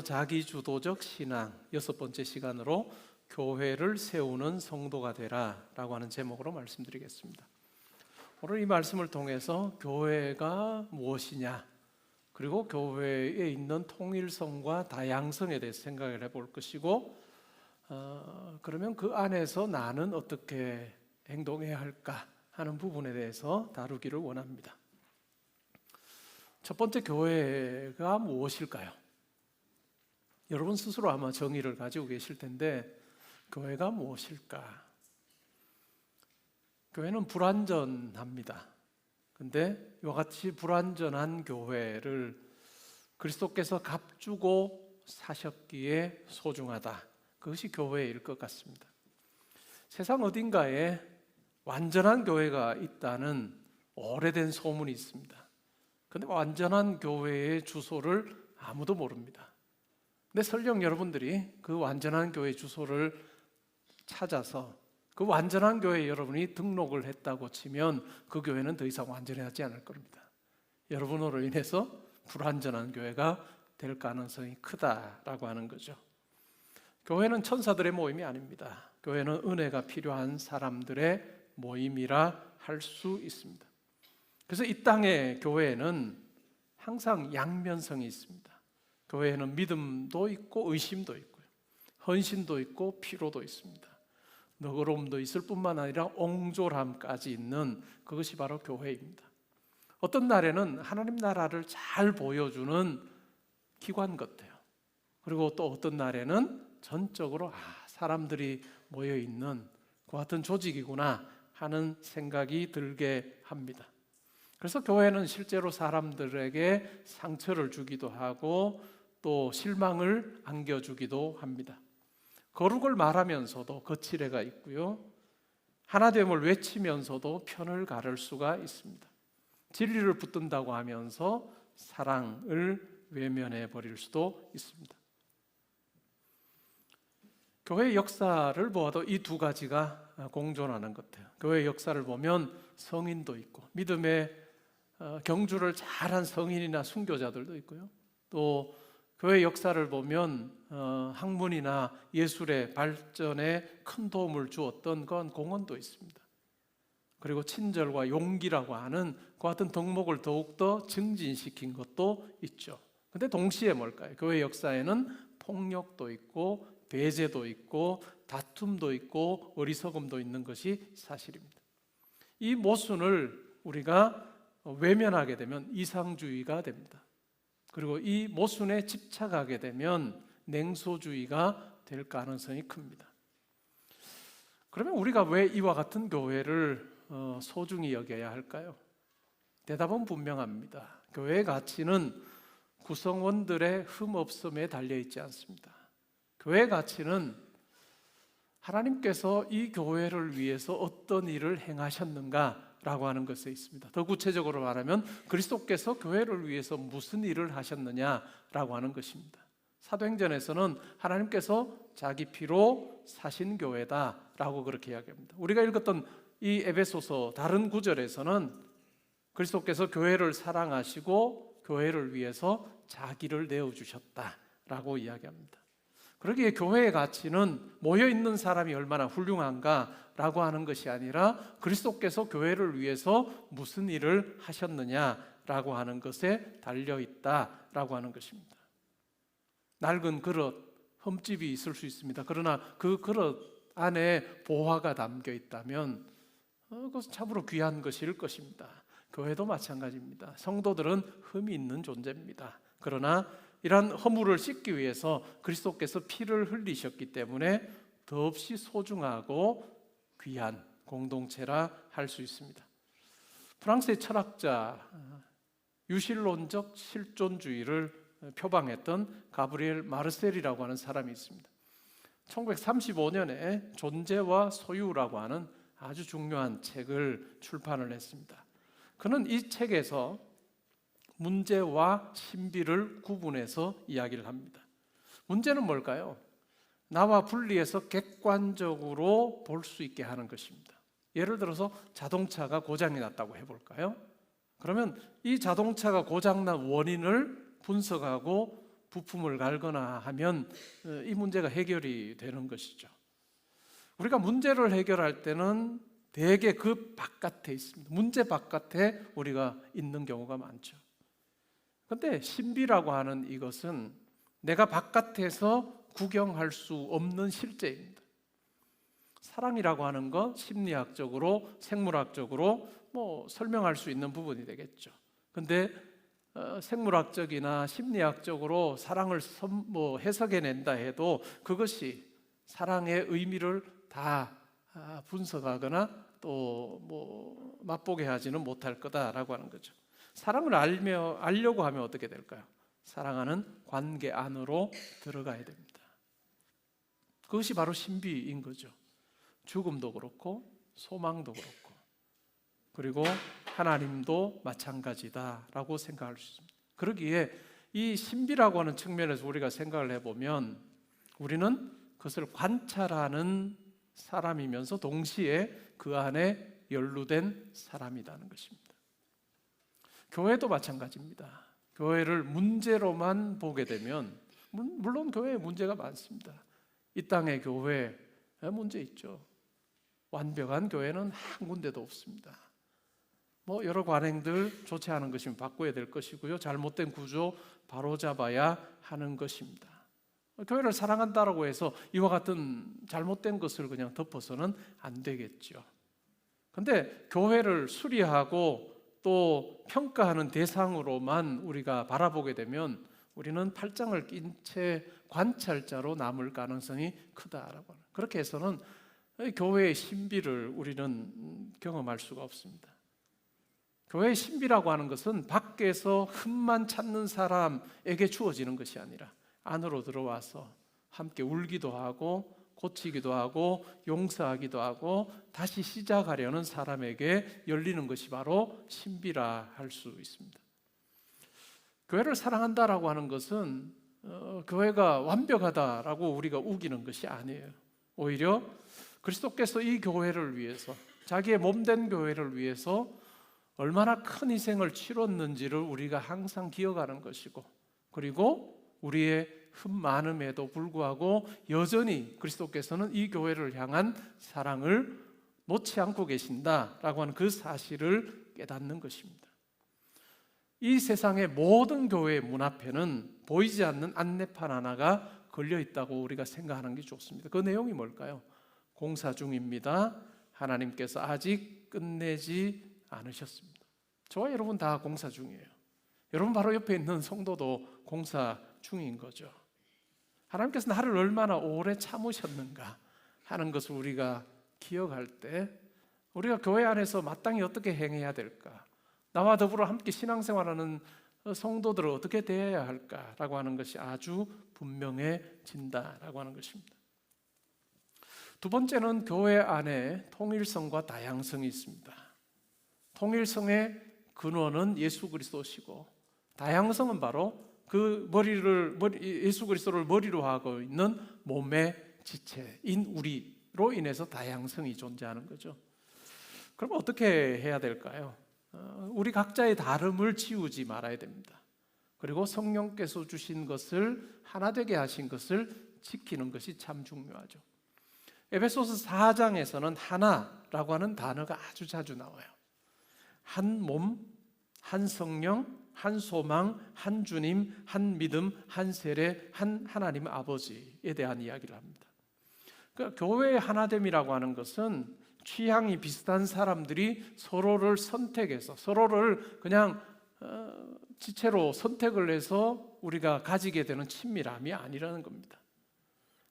자기 주도적 신앙 여섯 번째 시간으로 교회를 세우는 성도가 되라라고 하는 제목으로 말씀드리겠습니다. 오늘 이 말씀을 통해서 교회가 무엇이냐, 그리고 교회에 있는 통일성과 다양성에 대해서 생각을 해볼 것이고, 그러면 그 안에서 나는 어떻게 행동해야 할까 하는 부분에 대해서 다루기를 원합니다. 첫 번째, 교회가 무엇일까요? 여러분 스스로 아마 정의를 가지고 계실 텐데, 교회가 무엇일까? 교회는 불완전합니다. 근데 이와 같이 불완전한 교회를 그리스도께서 값주고 사셨기에 소중하다. 그것이 교회일 것 같습니다. 세상 어딘가에 완전한 교회가 있다는 오래된 소문이 있습니다. 근데 완전한 교회의 주소를 아무도 모릅니다. 근데 설령 여러분들이 그 완전한 교회 주소를 찾아서 그 완전한 교회에 여러분이 등록을 했다고 치면 그 교회는 더 이상 완전하지 않을 겁니다. 여러분으로 인해서 불완전한 교회가 될 가능성이 크다라고 하는 거죠. 교회는 천사들의 모임이 아닙니다. 교회는 은혜가 필요한 사람들의 모임이라 할 수 있습니다. 그래서 이 땅의 교회에는 항상 양면성이 있습니다. 교회에는 믿음도 있고 의심도 있고요, 헌신도 있고 피로도 있습니다. 너그러움도 있을 뿐만 아니라 옹졸함까지 있는 그것이 바로 교회입니다. 어떤 날에는 하나님 나라를 잘 보여주는 기관 같아요. 그리고 또 어떤 날에는 전적으로 사람들이 모여있는 그 같은 조직이구나 하는 생각이 들게 합니다. 그래서 교회는 실제로 사람들에게 상처를 주기도 하고 또 실망을 안겨주기도 합니다. 거룩을 말하면서도 거칠애가 있고요, 하나됨을 외치면서도 편을 가를 수가 있습니다. 진리를 붙든다고 하면서 사랑을 외면해 버릴 수도 있습니다. 교회의 역사를 보아도 이 두 가지가 공존하는 것 같아요. 교회의 역사를 보면 성인도 있고 믿음의 경주를 잘한 성인이나 순교자들도 있고요, 또 교회 역사를 보면 학문이나 예술의 발전에 큰 도움을 주었던 그런 공헌도 있습니다. 그리고 친절과 용기라고 하는 그 같은 덕목을 더욱더 증진시킨 것도 있죠. 근데 동시에 뭘까요? 교회 역사에는 폭력도 있고 배제도 있고 다툼도 있고 어리석음도 있는 것이 사실입니다. 이 모순을 우리가 외면하게 되면 이상주의가 됩니다. 그리고 이 모순에 집착하게 되면 냉소주의가 될 가능성이 큽니다. 그러면 우리가 왜 이와 같은 교회를 소중히 여겨야 할까요? 대답은 분명합니다. 교회의 가치는 구성원들의 흠없음에 달려있지 않습니다. 교회의 가치는 하나님께서 이 교회를 위해서 어떤 일을 행하셨는가라고 하는 것에 있습니다. 더 구체적으로 말하면 그리스도께서 교회를 위해서 무슨 일을 하셨느냐라고 하는 것입니다. 사도행전에서는 하나님께서 자기 피로 사신 교회다라고 그렇게 이야기합니다. 우리가 읽었던 이 에베소서 다른 구절에서는 그리스도께서 교회를 사랑하시고 교회를 위해서 자기를 내어주셨다라고 이야기합니다. 그러기에 교회의 가치는 모여있는 사람이 얼마나 훌륭한가라고 하는 것이 아니라 그리스도께서 교회를 위해서 무슨 일을 하셨느냐라고 하는 것에 달려있다라고 하는 것입니다. 낡은 그릇, 흠집이 있을 수 있습니다. 그러나 그 그릇 안에 보화가 담겨 있다면 그것은 참으로 귀한 것일 것입니다. 교회도 마찬가지입니다. 성도들은 흠이 있는 존재입니다. 그러나 이러한 허물을 씻기 위해서 그리스도께서 피를 흘리셨기 때문에 더없이 소중하고 귀한 공동체라 할 수 있습니다. 프랑스의 철학자, 유실론적 실존주의를 표방했던 가브리엘 마르셀이라고 하는 사람이 있습니다. 1935년에 존재와 소유라고 하는 아주 중요한 책을 출판을 했습니다. 그는 이 책에서 문제와 신비를 구분해서 이야기를 합니다. 문제는 뭘까요? 나와 분리해서 객관적으로 볼 수 있게 하는 것입니다. 예를 들어서 자동차가 고장이 났다고 해볼까요? 그러면 이 자동차가 고장난 원인을 분석하고 부품을 갈거나 하면 이 문제가 해결이 되는 것이죠. 우리가 문제를 해결할 때는 대개 그 바깥에 있습니다. 문제 바깥에 우리가 있는 경우가 많죠. 그런데 신비라고 하는 이것은 내가 바깥에서 구경할 수 없는 실제입니다. 사랑이라고 하는 것 심리학적으로, 생물학적으로 설명할 수 있는 부분이 되겠죠. 근데 생물학적이나 심리학적으로 사랑을 해석해낸다 해도 그것이 사랑의 의미를 다 분석하거나 또 맛보게 하지는 못할 거다라고 하는 거죠. 사랑을 알려고 하면 어떻게 될까요? 사랑하는 관계 안으로 들어가야 됩니다. 그것이 바로 신비인 거죠. 죽음도 그렇고 소망도 그렇고 그리고 하나님도 마찬가지다라고 생각할 수 있습니다. 그러기에 이 신비라고 하는 측면에서 우리가 생각을 해보면 우리는 그것을 관찰하는 사람이면서 동시에 그 안에 연루된 사람이라는 것입니다. 교회도 마찬가지입니다. 교회를 문제로만 보게 되면 물론 교회에 문제가 많습니다. 이 땅의 교회에 문제 있죠. 완벽한 교회는 한 군데도 없습니다. 여러 관행들 좋지 않은 것이면 바꿔야 될 것이고요. 잘못된 구조 바로잡아야 하는 것입니다. 교회를 사랑한다라고 해서 이와 같은 잘못된 것을 그냥 덮어서는 안 되겠죠. 그런데 교회를 수리하고 또 평가하는 대상으로만 우리가 바라보게 되면 우리는 팔짱을 낀 채 관찰자로 남을 가능성이 크다라고 하는, 그렇게 해서는 교회의 신비를 우리는 경험할 수가 없습니다. 교회의 신비라고 하는 것은 밖에서 흠만 찾는 사람에게 주어지는 것이 아니라 안으로 들어와서 함께 울기도 하고 고치기도 하고 용서하기도 하고 다시 시작하려는 사람에게 열리는 것이 바로 신비라 할 수 있습니다. 교회를 사랑한다라고 하는 것은 교회가 완벽하다라고 우리가 우기는 것이 아니에요. 오히려 그리스도께서 이 교회를 위해서, 자기의 몸된 교회를 위해서 얼마나 큰 희생을 치렀는지를 우리가 항상 기억하는 것이고, 그리고 우리의 흠 많음에도 불구하고 여전히 그리스도께서는 이 교회를 향한 사랑을 놓지 않고 계신다라고 하는 그 사실을 깨닫는 것입니다. 이 세상의 모든 교회의 문 앞에는 보이지 않는 안내판 하나가 걸려 있다고 우리가 생각하는 게 좋습니다. 그 내용이 뭘까요? 공사 중입니다. 하나님께서 아직 끝내지 않으셨습니다. 저와 여러분 다 공사 중이에요. 여러분 바로 옆에 있는 성도도 공사 중인 거죠. 하나님께서 나를 얼마나 오래 참으셨는가 하는 것을 우리가 기억할 때 우리가 교회 안에서 마땅히 어떻게 행해야 될까, 나와 더불어 함께 신앙생활하는 성도들을 어떻게 대해야 할까라고 하는 것이 아주 분명해진다라고 하는 것입니다. 두 번째는 교회 안에 통일성과 다양성이 있습니다. 통일성의 근원은 예수 그리스도시고 다양성은 바로 그 예수 그리스도를 머리로 하고 있는 몸의 지체인 우리로 인해서 다양성이 존재하는 거죠. 그럼 어떻게 해야 될까요? 우리 각자의 다름을 지우지 말아야 됩니다. 그리고 성령께서 주신 것을 하나 되게 하신 것을 지키는 것이 참 중요하죠. 에베소서 4장에서는 하나라고 하는 단어가 아주 자주 나와요. 한 몸, 한 성령, 한 소망, 한 주님, 한 믿음, 한 세례, 한 하나님 아버지에 대한 이야기를 합니다. 그러니까 교회의 하나됨이라고 하는 것은 취향이 비슷한 사람들이 서로를 선택해서 서로를 그냥 지체로 선택을 해서 우리가 가지게 되는 친밀함이 아니라는 겁니다.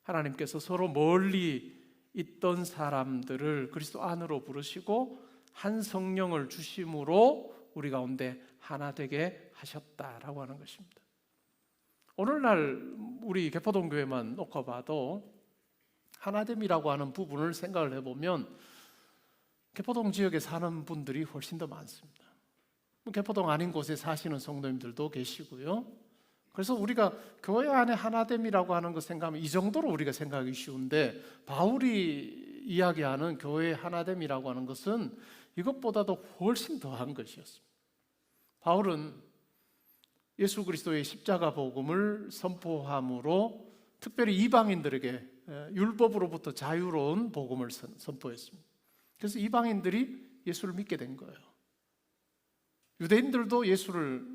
하나님께서 서로 멀리 있던 사람들을 그리스도 안으로 부르시고 한 성령을 주심으로 우리 가운데 하나 되게 하셨다라고 하는 것입니다. 오늘날 우리 개포동교회만 놓고 봐도 하나됨이라고 하는 부분을 생각을 해보면 개포동 지역에 사는 분들이 훨씬 더 많습니다. 개포동 아닌 곳에 사시는 성도님들도 계시고요. 그래서 우리가 교회 안에 하나됨이라고 하는 것 생각하면 이 정도로 우리가 생각하기 쉬운데, 바울이 이야기하는 교회의 하나됨이라고 하는 것은 이것보다도 훨씬 더한 것이었습니다. 바울은 예수 그리스도의 십자가 복음을 선포함으로 특별히 이방인들에게 율법으로부터 자유로운 복음을 선포했습니다. 그래서 이방인들이 예수를 믿게 된 거예요. 유대인들도 예수를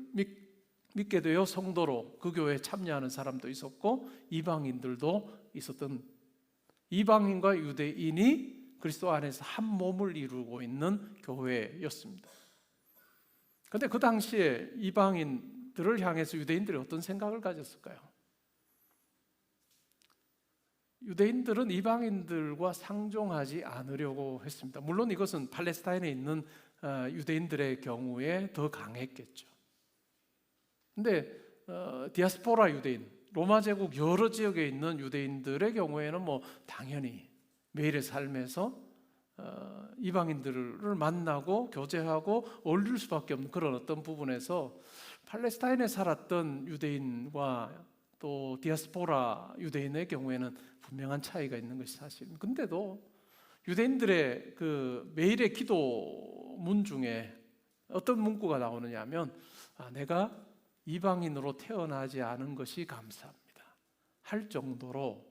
믿게 되어 성도로 그 교회에 참여하는 사람도 있었고, 이방인들도 있었던, 이방인과 유대인이 그리스도 안에서 한 몸을 이루고 있는 교회였습니다. 그런데 그 당시에 이방인들을 향해서 유대인들이 어떤 생각을 가졌을까요? 유대인들은 이방인들과 상종하지 않으려고 했습니다. 물론 이것은 팔레스타인에 있는 유대인들의 경우에 더 강했겠죠. 근데 디아스포라 유대인, 로마 제국 여러 지역에 있는 유대인들의 경우에는 당연히 매일의 삶에서 이방인들을 만나고 교제하고 어울릴 수밖에 없는 그런 어떤 부분에서 팔레스타인에 살았던 유대인과 또 디아스포라 유대인의 경우에는 분명한 차이가 있는 것이 사실입니다. 근데도 유대인들의 그 매일의 기도문 중에 어떤 문구가 나오느냐 하면, 내가 이방인으로 태어나지 않은 것이 감사합니다 할 정도로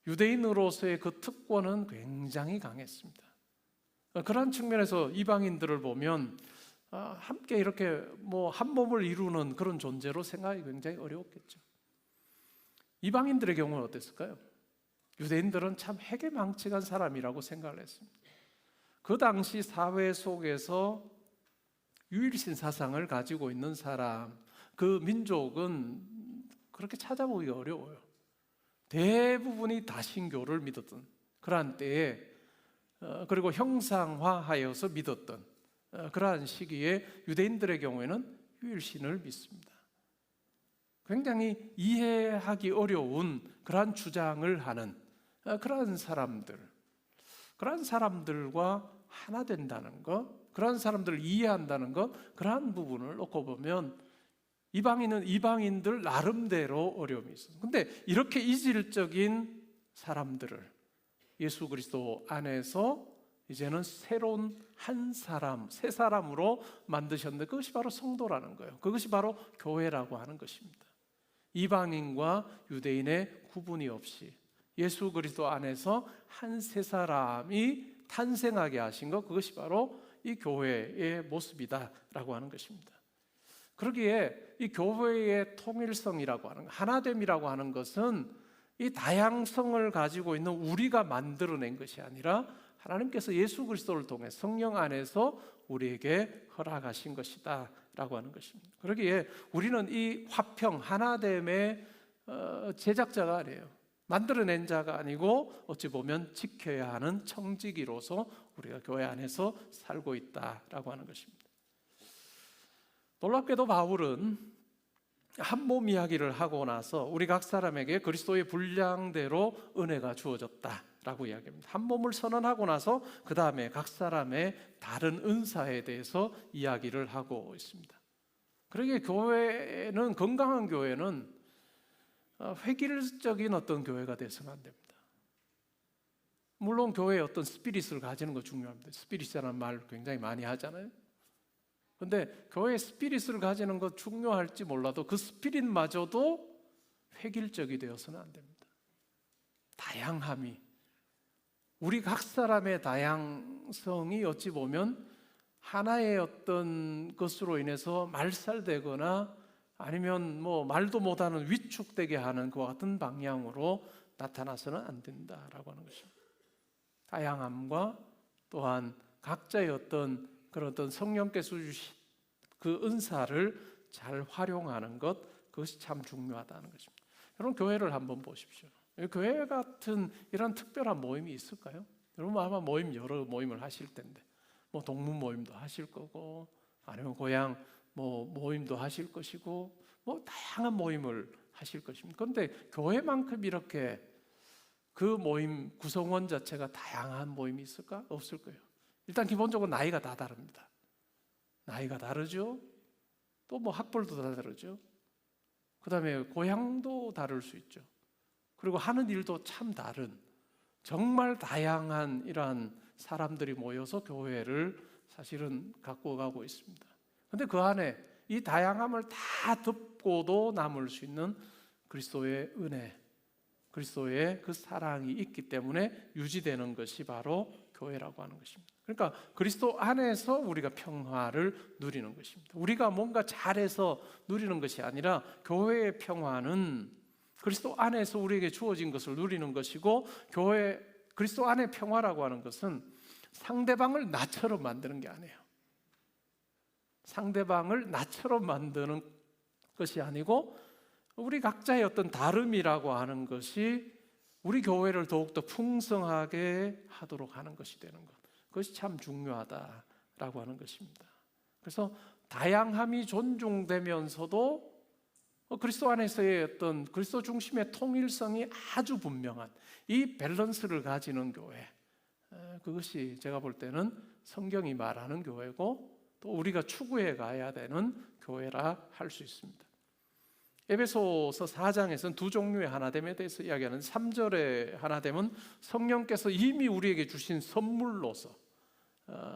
유대인으로서의 그 특권은 굉장히 강했습니다. 그런 측면에서 이방인들을 보면 함께 이렇게 한 몸을 이루는 그런 존재로 생각이 굉장히 어려웠겠죠. 이방인들의 경우는 어땠을까요? 유대인들은 참 해괴망측한 사람이라고 생각을 했습니다. 그 당시 사회 속에서 유일신 사상을 가지고 있는 사람, 그 민족은 그렇게 찾아보기가 어려워요. 대부분이 다신교를 믿었던 그러한 때에, 그리고 형상화하여서 믿었던 그러한 시기에 유대인들의 경우에는 유일신을 믿습니다. 굉장히 이해하기 어려운 그러한 주장을 하는 그러한 사람들, 그러한 사람들과 하나 된다는 것, 그러한 사람들을 이해한다는 것, 그러한 부분을 놓고 보면 이방인은 이방인들 나름대로 어려움이 있어요. 근데 이렇게 이질적인 사람들을 예수 그리스도 안에서 이제는 새로운 한 사람, 새 사람으로 만드셨는데, 그것이 바로 성도라는 거예요. 그것이 바로 교회라고 하는 것입니다. 이방인과 유대인의 구분이 없이 예수 그리스도 안에서 한 새 사람이 탄생하게 하신 것, 그것이 바로 이 교회의 모습이다라고 하는 것입니다. 그러기에 이 교회의 통일성이라고 하는, 하나됨이라고 하는 것은 이 다양성을 가지고 있는 우리가 만들어낸 것이 아니라 하나님께서 예수 그리스도를 통해 성령 안에서 우리에게 허락하신 것이다 라고 하는 것입니다. 그러기에 우리는 이 화평, 하나됨의 제작자가 아니에요. 만들어낸 자가 아니고 어찌 보면 지켜야 하는 청지기로서 우리가 교회 안에서 살고 있다라고 하는 것입니다. 놀랍게도 바울은 한 몸 이야기를 하고 나서 우리 각 사람에게 그리스도의 분량대로 은혜가 주어졌다라고 이야기합니다. 한 몸을 선언하고 나서 그 다음에 각 사람의 다른 은사에 대해서 이야기를 하고 있습니다. 그러기에 교회는, 건강한 교회는 획일적인 어떤 교회가 돼서는 안 됩니다. 물론 교회에 어떤 스피릿을 가지는 거 중요합니다. 스피릿이라는 말 굉장히 많이 하잖아요. 그런데 교회의 스피릿을 가지는 것 중요할지 몰라도 그 스피릿마저도 획일적이 되어서는 안 됩니다. 다양함이, 우리 각 사람의 다양성이 어찌 보면 하나의 어떤 것으로 인해서 말살되거나 아니면 말도 못하는 위축되게 하는 그와 같은 방향으로 나타나서는 안 된다라고 하는 것입니다. 다양함과 또한 각자의 어떤 그런 어떤 성령께서 주신 그 은사를 잘 활용하는 것, 그것이 참 중요하다는 것입니다. 여러분, 교회를 한번 보십시오. 교회 같은 이런 특별한 모임이 있을까요? 여러분 아마 여러 모임을 하실 텐데, 동문 모임도 하실 거고, 아니면 고향 모임도 하실 것이고, 다양한 모임을 하실 것입니다. 그런데 교회만큼 이렇게 그 모임 구성원 자체가 다양한 모임이 있을까? 없을 거예요. 일단 기본적으로 나이가 다 다릅니다. 나이가 다르죠. 또 학벌도 다 다르죠. 그 다음에 고향도 다를 수 있죠. 그리고 하는 일도 참 다른, 정말 다양한 이러한 사람들이 모여서 교회를 사실은 갖고 가고 있습니다. 그런데 그 안에 이 다양함을 다 덮고도 남을 수 있는 그리스도의 은혜, 그리스도의 그 사랑이 있기 때문에 유지되는 것이 바로 교회라고 하는 것입니다. 그러니까 그리스도 안에서 우리가 평화를 누리는 것입니다. 우리가 뭔가 잘해서 누리는 것이 아니라 교회의 평화는 그리스도 안에서 우리에게 주어진 것을 누리는 것이고, 그리스도 안의 평화라고 하는 것은 상대방을 나처럼 만드는 게 아니에요. 상대방을 나처럼 만드는 것이 아니고 우리 각자의 어떤 다름이라고 하는 것이 우리 교회를 더욱더 풍성하게 하도록 하는 것이 되는 것, 그것이 참 중요하다라고 하는 것입니다. 그래서 다양함이 존중되면서도 그리스도 안에서의 어떤 그리스도 중심의 통일성이 아주 분명한 이 밸런스를 가지는 교회, 그것이 제가 볼 때는 성경이 말하는 교회고 또 우리가 추구해 가야 되는 교회라 할 수 있습니다. 에베소서 4장에서는 두 종류의 하나됨에 대해서 이야기하는 3절의 하나됨은 성령께서 이미 우리에게 주신 선물로서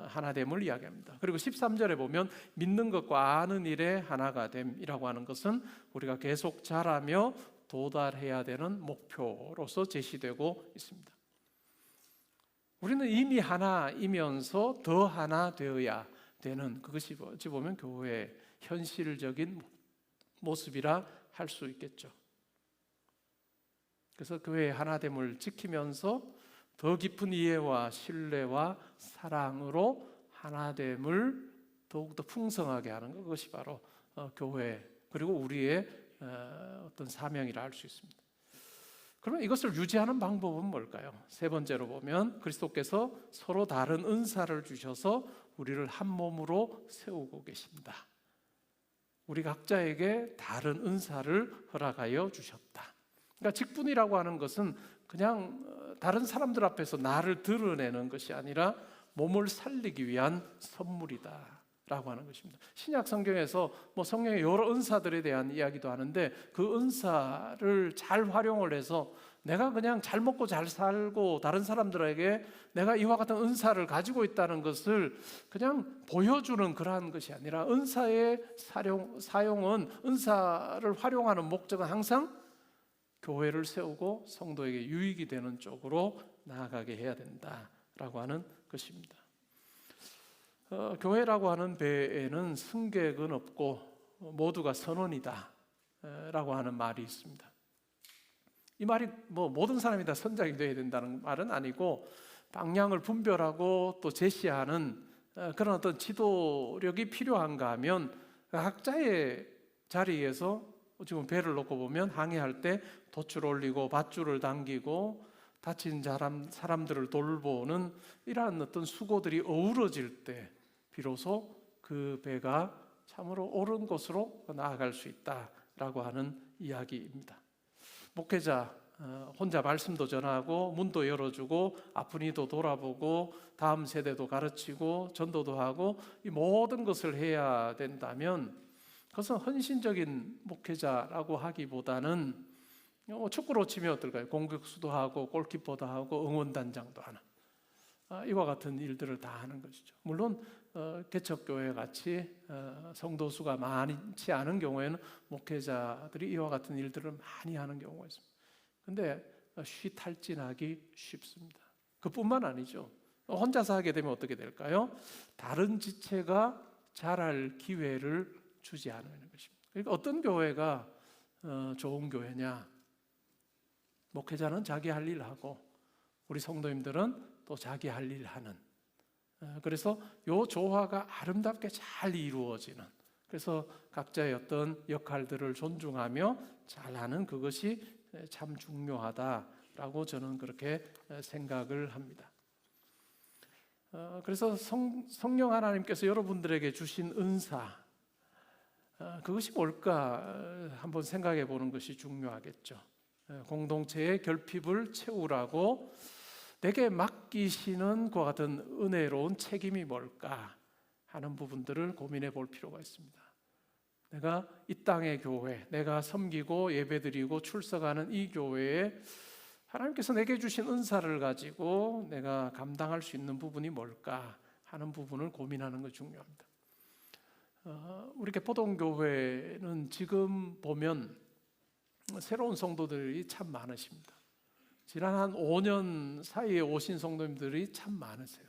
하나됨을 이야기합니다. 그리고 13절에 보면 믿는 것과 아는 일에 하나가 됨이라고 하는 것은 우리가 계속 자라며 도달해야 되는 목표로서 제시되고 있습니다. 우리는 이미 하나이면서 더 하나 되어야 되는, 그것이 어찌 보면 교회의 현실적인 모습이라 할 수 있겠죠. 그래서 교회의 하나됨을 지키면서 더 깊은 이해와 신뢰와 사랑으로 하나됨을 더욱더 풍성하게 하는 것, 그것이 바로 교회 그리고 우리의 어떤 사명이라 할 수 있습니다. 그러면 이것을 유지하는 방법은 뭘까요? 세 번째로 보면 그리스도께서 서로 다른 은사를 주셔서 우리를 한 몸으로 세우고 계십니다. 우리 각자에게 다른 은사를 허락하여 주셨다. 그러니까 직분이라고 하는 것은 그냥 다른 사람들 앞에서 나를 드러내는 것이 아니라 몸을 살리기 위한 선물이다 라고 하는 것입니다. 신약 성경에서 성령의 여러 은사들에 대한 이야기도 하는데 그 은사를 잘 활용을 해서 내가 그냥 잘 먹고 잘 살고 다른 사람들에게 내가 이와 같은 은사를 가지고 있다는 것을 그냥 보여주는 그러한 것이 아니라 은사의 사용은, 은사를 활용하는 목적은 항상 교회를 세우고 성도에게 유익이 되는 쪽으로 나아가게 해야 된다라고 하는 것입니다. 교회라고 하는 배에는 승객은 없고 모두가 선원이다 라고 하는 말이 있습니다. 이 말이 모든 사람이 다 선장이 되어야 된다는 말은 아니고 방향을 분별하고 또 제시하는 그런 어떤 지도력이 필요한가 하면 각자의 자리에서 지금 배를 놓고 보면 항해할 때 돛줄 올리고 밧줄을 당기고 다친 사람들을 돌보는 이러한 어떤 수고들이 어우러질 때 비로소 그 배가 참으로 옳은 곳으로 나아갈 수 있다라고 하는 이야기입니다. 목회자 혼자 말씀도 전하고 문도 열어주고 아픈 이도 돌아보고 다음 세대도 가르치고 전도도 하고 이 모든 것을 해야 된다면 그것은 헌신적인 목회자라고 하기보다는 축구로 치면 어떨까요? 공격수도 하고 골키퍼도 하고 응원단장도 하는 이와 같은 일들을 다 하는 것이죠. 물론 개척교회 같이 성도수가 많지 않은 경우에는 목회자들이 이와 같은 일들을 많이 하는 경우가 있습니다. 그런데 탈진하기 쉽습니다. 그뿐만 아니죠. 혼자서 하게 되면 어떻게 될까요? 다른 지체가 자랄 기회를 주지 않는 것입니다. 그러니까 어떤 교회가 좋은 교회냐? 목회자는 자기 할 일 하고 우리 성도님들은 또 자기 할 일 하는, 그래서 이 조화가 아름답게 잘 이루어지는, 그래서 각자의 어떤 역할들을 존중하며 잘하는 그것이 참 중요하다라고 저는 그렇게 생각을 합니다. 그래서 성령 하나님께서 여러분들에게 주신 은사, 그것이 뭘까 한번 생각해 보는 것이 중요하겠죠. 공동체의 결핍을 채우라고 내게 맡기시는 그와 같은 은혜로운 책임이 뭘까 하는 부분들을 고민해 볼 필요가 있습니다. 내가 이 땅의 교회, 내가 섬기고 예배드리고 출석하는 이 교회에 하나님께서 내게 주신 은사를 가지고 내가 감당할 수 있는 부분이 뭘까 하는 부분을 고민하는 것이 중요합니다. 우리 개포동교회는 지금 보면 새로운 성도들이 참 많으십니다. 지난 한 5년 사이에 오신 성도님들이 참 많으세요.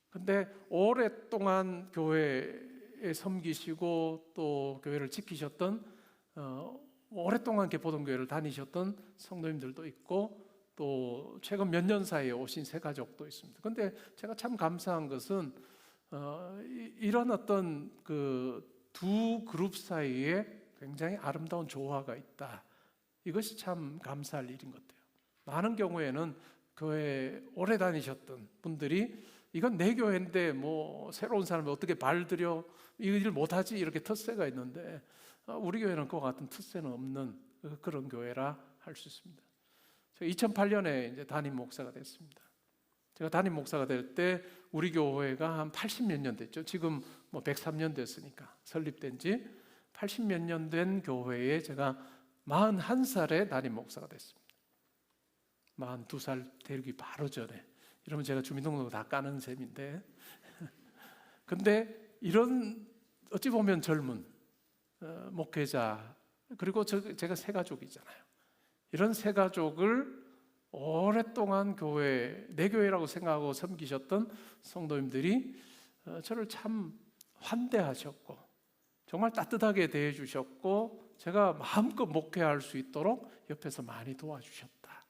근데 오랫동안 교회에 섬기시고 또 교회를 지키셨던 오랫동안 개포동교회를 다니셨던 성도님들도 있고 또 최근 몇 년 사이에 오신 새 가족도 있습니다. 근데 제가 참 감사한 것은 이런 어떤 그 두 그룹 사이에 굉장히 아름다운 조화가 있다. 이것이 참 감사할 일인 것 같아요. 많은 경우에는 교회 오래 다니셨던 분들이 이건 내 교회인데 뭐 새로운 사람이 어떻게 발들여 이 일 못하지 이렇게 텃세가 있는데 우리 교회는 그와 같은 텃세는 없는 그런 교회라 할 수 있습니다. 제가 2008년에 이제 담임 목사가 됐습니다. 제가 담임 목사가 될 때 우리 교회가 한 80몇 년 됐죠. 지금 뭐 103년 됐으니까 설립된 지 80몇 년 된 교회에 제가 41살에 담임 목사가 됐습니다. 42살 되기 바로 전에. 이러면 제가 주민등록 다 까는 셈인데 근데 이런 어찌 보면 젊은 목회자 그리고 제가 새 가족이잖아요. 이런 새 가족을 오랫동안 내 교회라고 생각하고 섬기셨던 성도님들이 저를 참 환대하셨고 정말 따뜻하게 대해 주셨고 제가 마음껏 목회할 수 있도록 옆에서 많이 도와주셨다.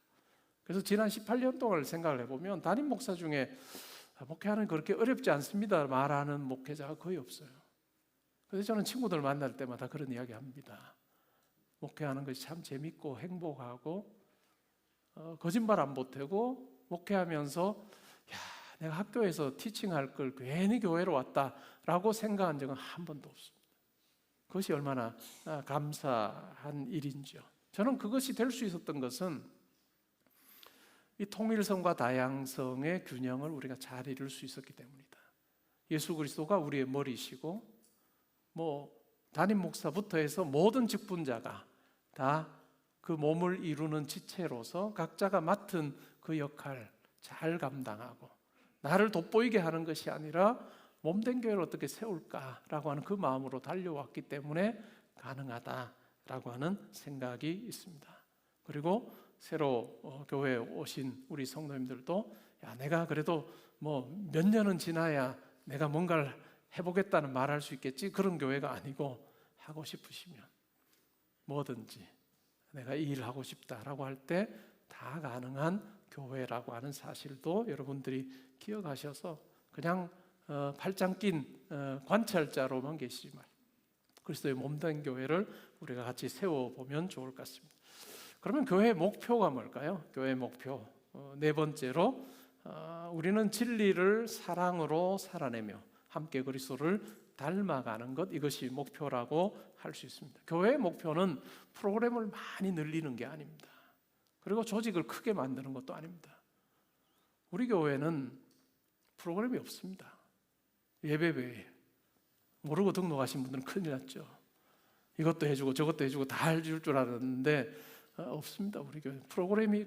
그래서 지난 18년 동안을 생각을 해보면 담임 목사 중에 목회하는 그렇게 어렵지 않습니다 말하는 목회자가 거의 없어요. 그래서 저는 친구들 만날 때마다 그런 이야기 합니다. 목회하는 것이 참 재밌고 행복하고 거짓말 안 보태고 목회하면서 내가 학교에서 티칭할 걸 괜히 교회로 왔다라고 생각한 적은 한 번도 없습니다. 그것이 얼마나 감사한 일인지요. 저는 그것이 될 수 있었던 것은 이 통일성과 다양성의 균형을 우리가 잘 이룰 수 있었기 때문이다. 예수 그리스도가 우리의 머리시고 담임 목사부터 해서 모든 직분자가 다 그 몸을 이루는 지체로서 각자가 맡은 그 역할 잘 감당하고 나를 돋보이게 하는 것이 아니라 몸된 교회를 어떻게 세울까라고 하는 그 마음으로 달려왔기 때문에 가능하다라고 하는 생각이 있습니다. 그리고 새로 교회에 오신 우리 성도님들도 내가 그래도 몇 년은 지나야 내가 뭔가를 해보겠다는 말할 수 있겠지 그런 교회가 아니고 하고 싶으시면 뭐든지 내가 이 일을 하고 싶다라고 할 때 다 가능한 교회라고 하는 사실도 여러분들이 기억하셔서 그냥 팔짱 낀 관찰자로만 계시지 말고 그리스도의 몸된 교회를 우리가 같이 세워보면 좋을 것 같습니다. 그러면 교회의 목표가 뭘까요? 교회의 목표 네 번째로 우리는 진리를 사랑으로 살아내며 함께 그리스도를 닮아가는 것 이것이 목표라고 할 수 있습니다. 교회의 목표는 프로그램을 많이 늘리는 게 아닙니다. 그리고 조직을 크게 만드는 것도 아닙니다. 우리 교회는 프로그램이 없습니다. 예배 외에 모르고 등록하신 분들은 큰일 났죠. 이것도 해주고 저것도 해주고 다 해줄 줄 알았는데 없습니다. 우리 교회 프로그램이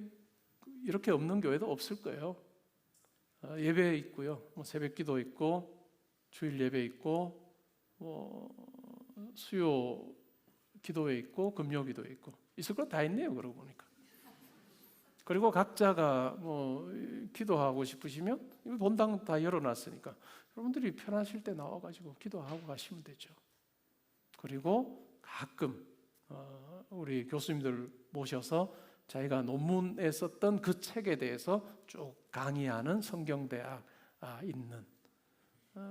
이렇게 없는 교회도 없을 거예요. 예배 있고요, 새벽기도 있고 주일 예배 있고 수요 기도회 있고 금요기도 있고 있을 거 다 있네요. 그러고 보니까. 그리고 각자가 기도하고 싶으시면 이거 본당 다 열어놨으니까 여러분들이 편하실 때 나와가지고 기도하고 가시면 되죠. 그리고 가끔 우리 교수님들 모셔서 자기가 논문에 썼던 그 책에 대해서 쭉 강의하는 성경대학 있는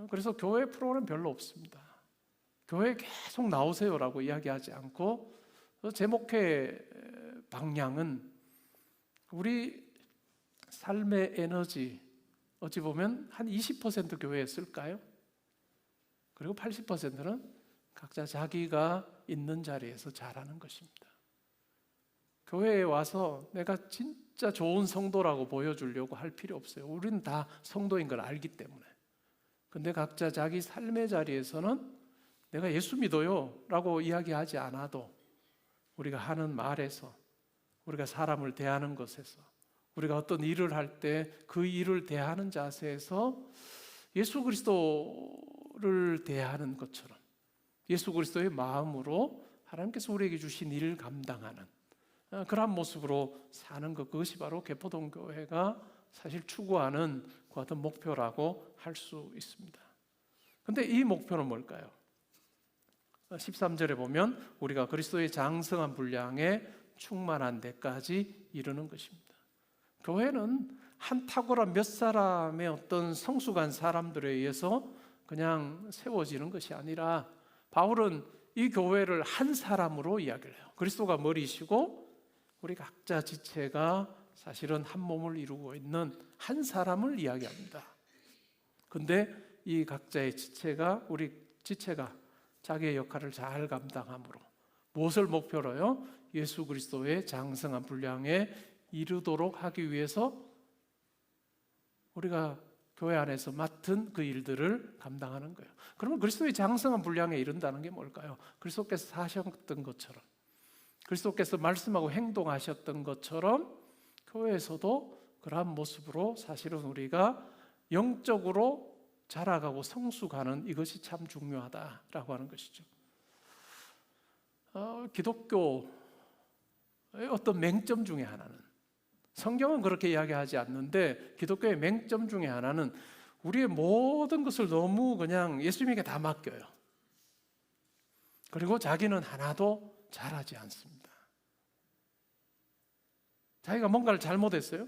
그래서 교회 프로그램 별로 없습니다. 교회에 계속 나오세요라고 이야기하지 않고 제 목회 방향은 우리 삶의 에너지 어찌 보면 한 20% 교회에 쓸까요? 그리고 80%는 각자 자기가 있는 자리에서 잘하는 것입니다. 교회에 와서 내가 진짜 좋은 성도라고 보여주려고 할 필요 없어요. 우리는 다 성도인 걸 알기 때문에. 근데 각자 자기 삶의 자리에서는 내가 예수 믿어요 라고 이야기하지 않아도 우리가 하는 말에서 우리가 사람을 대하는 것에서 우리가 어떤 일을 할 때 그 일을 대하는 자세에서 예수 그리스도의 친구를 대하는 것처럼 예수 그리스도의 마음으로 하나님께서 우리에게 주신 일을 감당하는 그러한 모습으로 사는 것, 그것이 바로 개포동교회가 사실 추구하는 그 어떤 목표라고 할 수 있습니다. 그런데 이 목표는 뭘까요? 13절에 보면 우리가 그리스도의 장성한 분량에 충만한 데까지 이르는 것입니다. 교회는 한 탁월한 몇 사람의 어떤 성숙한 사람들에 의해서 그냥 세워지는 것이 아니라 바울은 이 교회를 한 사람으로 이야기를 해요. 그리스도가 머리시고 우리 각자 지체가 사실은 한 몸을 이루고 있는 한 사람을 이야기합니다. 근데 이 각자의 지체가, 우리 지체가 자기의 역할을 잘 감당함으로 무엇을 목표로요? 예수 그리스도의 장성한 분량에 이르도록 하기 위해서 우리가 교회 안에서 맡은 그 일들을 감당하는 거예요. 그러면 그리스도의 장성한 분량에 이른다는 게 뭘까요? 그리스도께서 사셨던 것처럼, 그리스도께서 말씀하고 행동하셨던 것처럼 교회에서도 그러한 모습으로 사실은 우리가 영적으로 자라가고 성숙하는 이것이 참 중요하다라고 하는 것이죠. 기독교의 어떤 맹점 중에 하나는, 성경은 그렇게 이야기하지 않는데 기독교의 맹점 중에 하나는 우리의 모든 것을 너무 그냥 예수님에게 다 맡겨요. 그리고 자기는 하나도 잘하지 않습니다. 자기가 뭔가를 잘못했어요?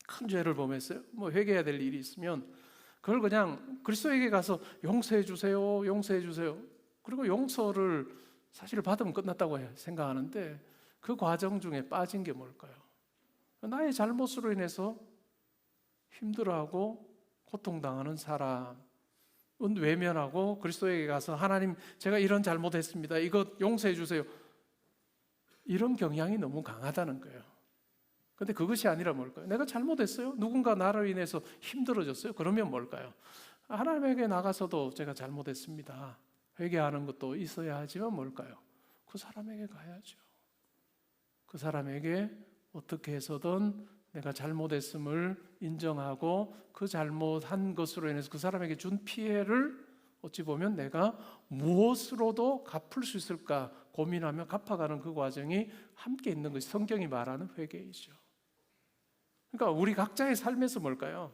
큰 죄를 범했어요? 뭐 회개해야 될 일이 있으면 그걸 그냥 그리스도에게 가서 용서해 주세요, 용서해 주세요. 그리고 용서를 사실 받으면 끝났다고 생각하는데 그 과정 중에 빠진 게 뭘까요? 나의 잘못으로 인해서 힘들어하고 고통당하는 사람은 외면하고 그리스도에게 가서 하나님 제가 이런 잘못했습니다. 이거 용서해 주세요. 이런 경향이 너무 강하다는 거예요. 근데 그것이 아니라 뭘까요? 내가 잘못했어요? 누군가 나로 인해서 힘들어졌어요? 그러면 뭘까요? 하나님에게 나가서도 제가 잘못했습니다. 회개하는 것도 있어야 하지만 뭘까요? 그 사람에게 가야죠. 그 사람에게 어떻게 해서든 내가 잘못했음을 인정하고 그 잘못한 것으로 인해서 그 사람에게 준 피해를 어찌 보면 내가 무엇으로도 갚을 수 있을까 고민하며 갚아가는 그 과정이 함께 있는 것이 성경이 말하는 회개이죠. 그러니까 우리 각자의 삶에서 뭘까요?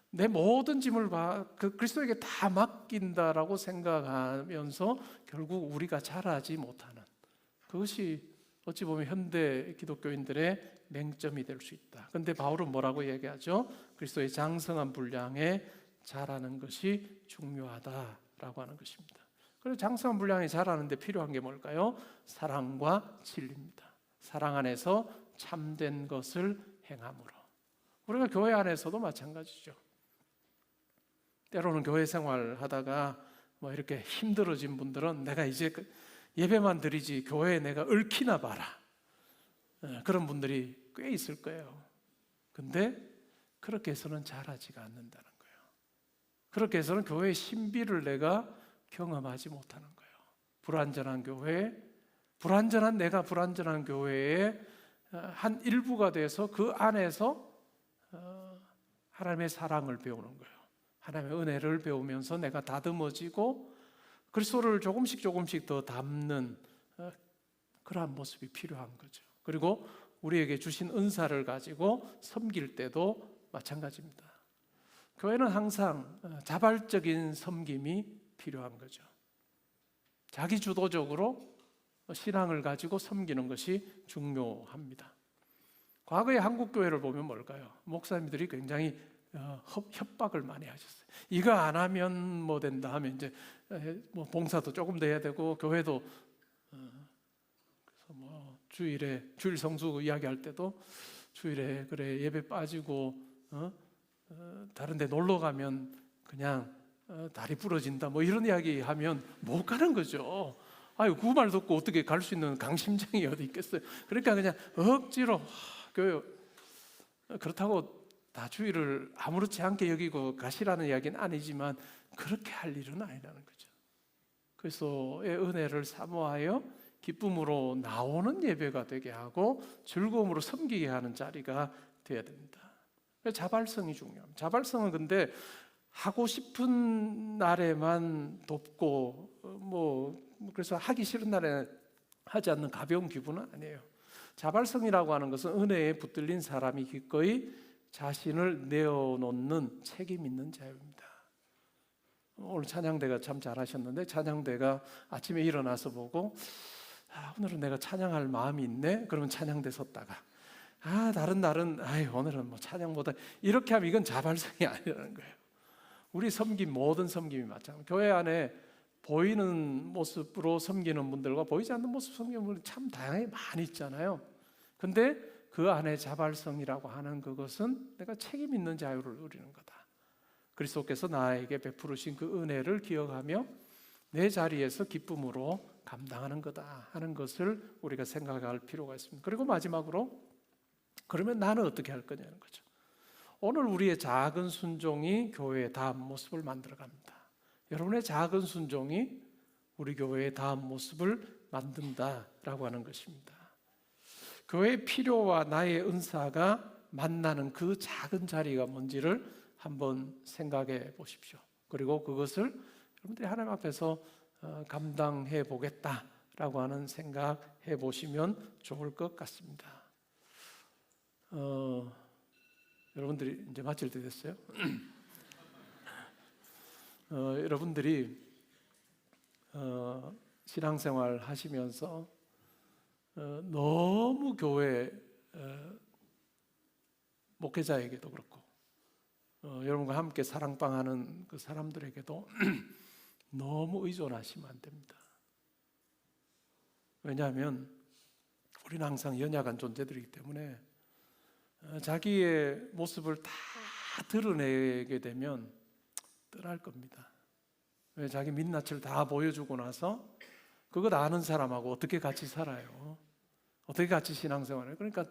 내 모든 짐을 그리스도에게 다 맡긴다라고 생각하면서 결국 우리가 잘하지 못하는 그것이 어찌 보면 현대 기독교인들의 맹점이 될 수 있다. 그런데 바울은 뭐라고 얘기하죠? 그리스도의 장성한 분량에 자라는 것이 중요하다라고 하는 것입니다. 그래서 장성한 분량에 자라는데 필요한 게 뭘까요? 사랑과 진리입니다. 사랑 안에서 참된 것을 행함으로. 우리가 교회 안에서도 마찬가지죠. 때로는 교회 생활하다가 뭐 이렇게 힘들어진 분들은 내가 이제 예배만 드리지 교회에 내가 얽히나 봐라. 그런 분들이 꽤 있을 거예요. 근데 그렇게 해서는 잘하지가 않는다는 거예요. 그렇게 해서는 교회의 신비를 내가 경험하지 못하는 거예요. 불완전한 교회, 내가 불완전한 교회의 한 일부가 돼서 그 안에서 하나님의 사랑을 배우는 거예요. 하나님의 은혜를 배우면서 내가 다듬어지고 그리스도를 조금씩 더 담는 그러한 모습이 필요한 거죠. 그리고 우리에게 주신 은사를 가지고 섬길 때도 마찬가지입니다. 교회는 항상 자발적인 섬김이 필요한 거죠. 자기 주도적으로 신앙을 가지고 섬기는 것이 중요합니다. 과거의 한국 교회를 보면 뭘까요? 목사님들이 굉장히 협박을 많이 하셨어요. 이거 안 하면 뭐 된다 하면 이제 뭐 봉사도 조금 더 해야 되고 교회도 그래서 뭐 주일 성수 이야기할 때도 주일에 그래 예배 빠지고 다른데 놀러 가면 그냥 다리 부러진다 뭐 이런 이야기 하면 못 가는 거죠. 아유 그 말 듣고 어떻게 갈 수 있는 강심장이 어디 있겠어요. 그러니까 그냥 억지로 교회 그렇다고 다 주일을 아무렇지 않게 여기고 가시라는 이야기는 아니지만 그렇게 할 일은 아니라는 거죠. 그리스도의 은혜를 사모하여 기쁨으로 나오는 예배가 되게 하고 즐거움으로 섬기게 하는 자리가 되어야 됩니다. 자발성이 중요합니다. 자발성은 근데 하고 싶은 날에만 돕고 그래서 하기 싫은 날에 하지 않는 가벼운 기분은 아니에요. 자발성이라고 하는 것은 은혜에 붙들린 사람이 기꺼이 자신을 내어놓는 책임 있는 자유입니다. 오늘 찬양대가 참 잘하셨는데, 찬양대가 아침에 일어나서 보고 오늘은 내가 찬양할 마음이 있네. 그러면 찬양대 섰다가 다른 날은 오늘은 뭐 찬양보다, 이렇게 하면 이건 자발성이 아니라는 거예요. 우리 섬김, 모든 섬김이 마찬가지입니다. 교회 안에 보이는 모습으로 섬기는 분들과 보이지 않는 모습 섬기는 분들이 참 다양하게 많이 있잖아요. 근데 그 안에 자발성이라고 하는 그것은 내가 책임 있는 자유를 누리는 거다. 그리스도께서 나에게 베푸르신 그 은혜를 기억하며 내 자리에서 기쁨으로 감당하는 거다 하는 것을 우리가 생각할 필요가 있습니다. 그리고 마지막으로, 그러면 나는 어떻게 할 거냐는 거죠. 오늘 우리의 작은 순종이 교회의 다음 모습을 만들어갑니다. 여러분의 작은 순종이 우리 교회의 다음 모습을 만든다라고 하는 것입니다. 교회의 필요와 나의 은사가 만나는 그 작은 자리가 뭔지를 한번 생각해 보십시오. 그리고 그것을 여러분들이 하나님 앞에서 감당해 보겠다라고 하는 생각해 보시면 좋을 것 같습니다. 여러분들이 이제 마칠 때 됐어요. 여러분들이 신앙생활 하시면서 너무 교회 목회자에게도 그렇고 여러분과 함께 사랑방하는 그 사람들에게도 너무 의존하시면 안 됩니다. 왜냐하면 우리는 항상 연약한 존재들이기 때문에 자기의 모습을 다 드러내게 되면 떠날 겁니다. 왜? 자기 민낯을 다 보여주고 나서 그것 아는 사람하고 어떻게 같이 살아요? 어떻게 같이 신앙생활해요? 그러니까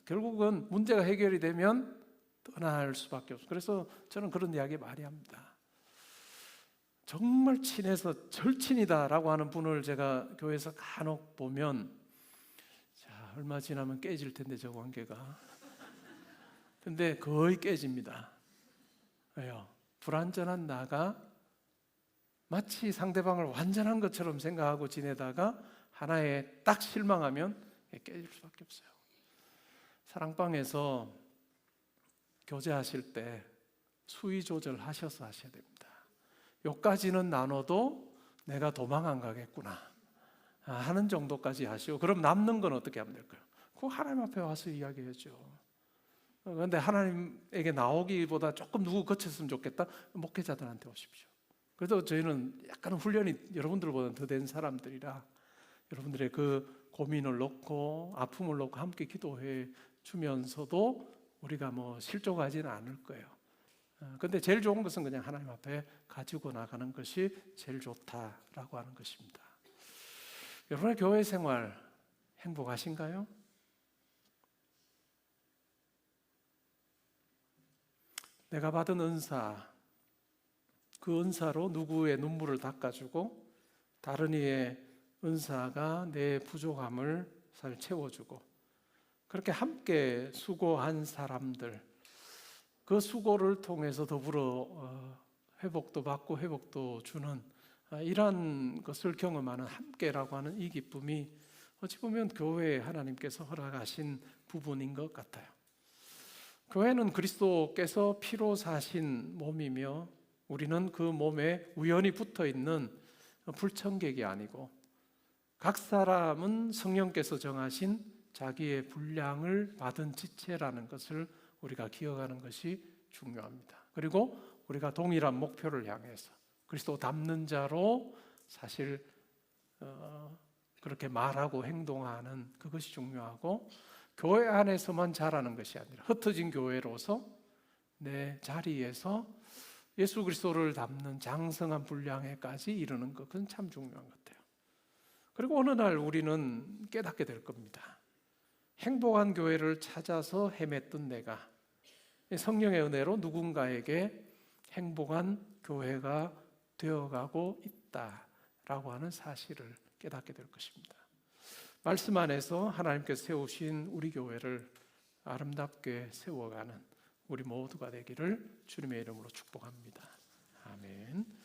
결국은 문제가 해결이 되면 떠날 수밖에 없어요. 그래서 저는 그런 이야기 많이 합니다. 정말 친해서 절친이다라고 하는 분을 제가 교회에서 간혹 보면 얼마 지나면 깨질 텐데 저 관계가. 근데 거의 깨집니다. 왜요? 불완전한 나가 마치 상대방을 완전한 것처럼 생각하고 지내다가 하나에 딱 실망하면 깨질 수밖에 없어요. 사랑방에서 교제하실 때 수위 조절하셔서 하셔야 됩니다. 요까지는 나눠도 내가 도망 안 가겠구나 하는 정도까지 하시고, 그럼 남는 건 어떻게 하면 될까요? 그거 하나님 앞에 와서 이야기해야죠. 그런데 하나님에게 나오기보다 조금 누구 거쳤으면 좋겠다, 목회자들한테 오십시오. 그래도 저희는 약간 훈련이 여러분들보다 더 된 사람들이라 여러분들의 그 고민을 놓고 아픔을 놓고 함께 기도해 주면서도 우리가 실족하지는 않을 거예요. 근데 제일 좋은 것은 그냥 하나님 앞에 가지고 나가는 것이 제일 좋다라고 하는 것입니다. 여러분의 교회 생활 행복하신가요? 내가 받은 은사, 그 은사로 누구의 눈물을 닦아주고 다른 이의 은사가 내 부족함을 잘 채워주고, 그렇게 함께 수고한 사람들, 그 수고를 통해서 더불어 회복도 받고 회복도 주는 이러한 것을 경험하는 함께라고 하는 이 기쁨이 어찌 보면 교회에 하나님께서 허락하신 부분인 것 같아요. 교회는 그리스도께서 피로 사신 몸이며 우리는 그 몸에 우연히 붙어있는 불청객이 아니고 각 사람은 성령께서 정하신 자기의 분량을 받은 지체라는 것을 우리가 기억하는 것이 중요합니다. 그리고 우리가 동일한 목표를 향해서 그리스도 닮는 자로 사실 그렇게 말하고 행동하는 그것이 중요하고, 교회 안에서만 자라는 것이 아니라 흩어진 교회로서 내 자리에서 예수 그리스도를 닮는 장성한 분량에까지 이르는 것, 그건 참 중요한 것 같아요. 그리고 어느 날 우리는 깨닫게 될 겁니다. 행복한 교회를 찾아서 헤맸던 내가 성령의 은혜로 누군가에게 행복한 교회가 되어가고 있다라고 하는 사실을 깨닫게 될 것입니다. 말씀 안에서 하나님께서 세우신 우리 교회를 아름답게 세워가는 우리 모두가 되기를 주님의 이름으로 축복합니다. 아멘.